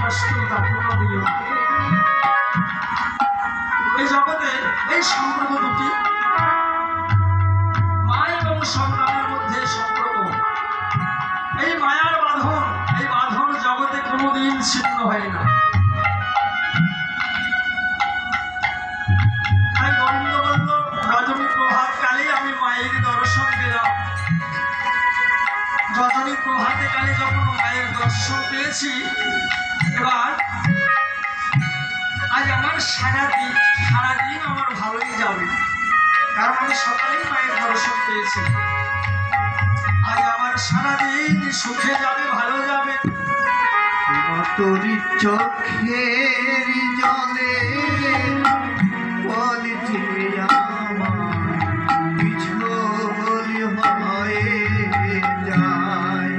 কষ্ট তাপনা দিও। এই জগতে এই সম্পর্ক দুটি মা এবং সন্তানের মধ্যে সম্পর্ক, এই মায়ার বাঁধন, এই বাঁধন জগতে কোনোদিন ছিন্ন হয় না। তাই গোবিন্দ বলল, রজনী প্রভাত কালে আমি মায়ের দর্শন পেলাম। রজনী প্রভাতে কালে যখন মায়ের দর্শন পেয়েছি, এবার আজ আমার সারাদিন আমার ভালোই যাবে, কারণ আমি সকালেই মায়ের দর্শন পেয়েছি। আজ আমার সারাদিন সুখে যাবে, ভালো যাবে। তোরি চোখের জলে বলছে আমার পিছল হয়ে যায়।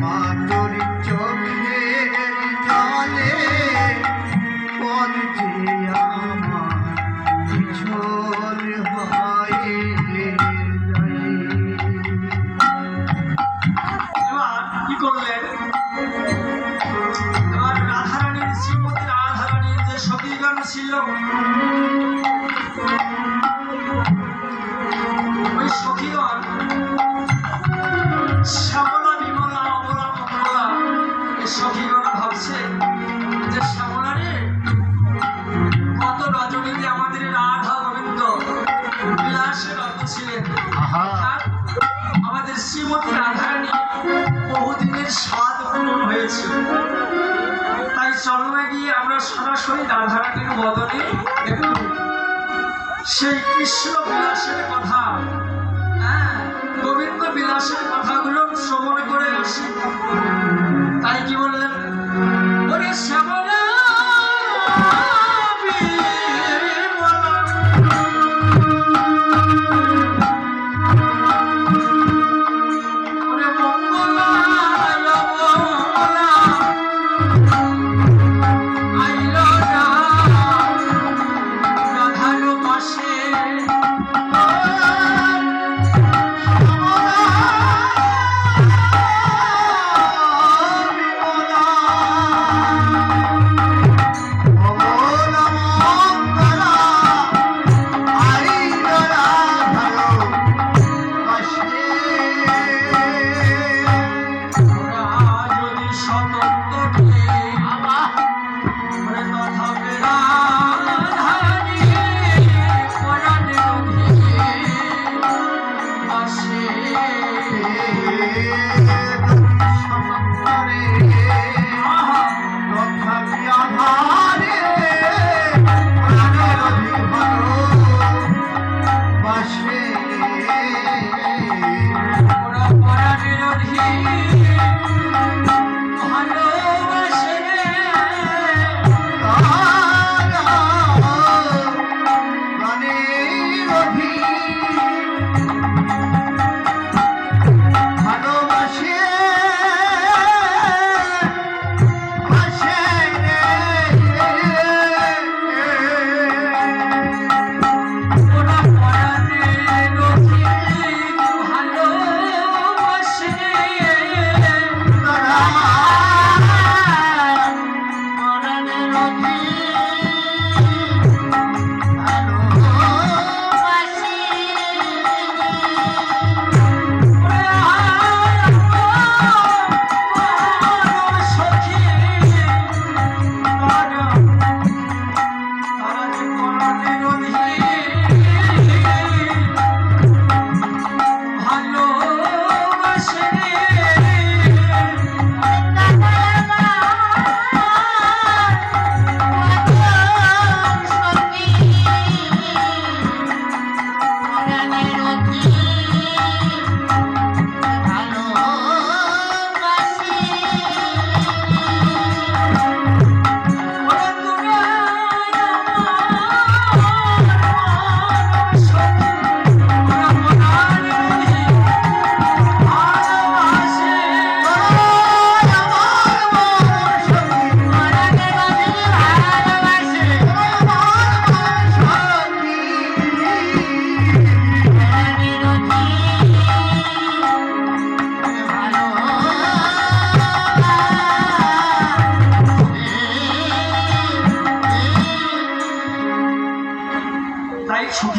মা তোর চোখের জলে বলছে আমার পিছল হয়ে যায়। এবার কি করলেন? এবার রাধারানীর, শ্রীমতী রাধারানীর যে সখীগণ ছিল, ওই সখীগণ শ্যামলা, বিমলা, অমলা, মঙ্গলা, এই সখীগণ ভাবছে যে শ্যামলা রে, কত রজনীতে আমাদের রাধা গোবিন্দ বিলাসে রত ছিলেন, আর আমাদের শ্রীমতী রাধারানী বহুদিনের স্বাদ পূরণ হয়েছে। তাই চলনা গিয়ে আমরা সরাসরি রাধারানীর বদলে একটু সেই কৃষ্ণ বিলাসের কথা, গোবিন্দ বিলাসের কথাগুলো শ্রবণ করে আসি। তাই কি বললেন? ওরে শ্যামলা, সুখী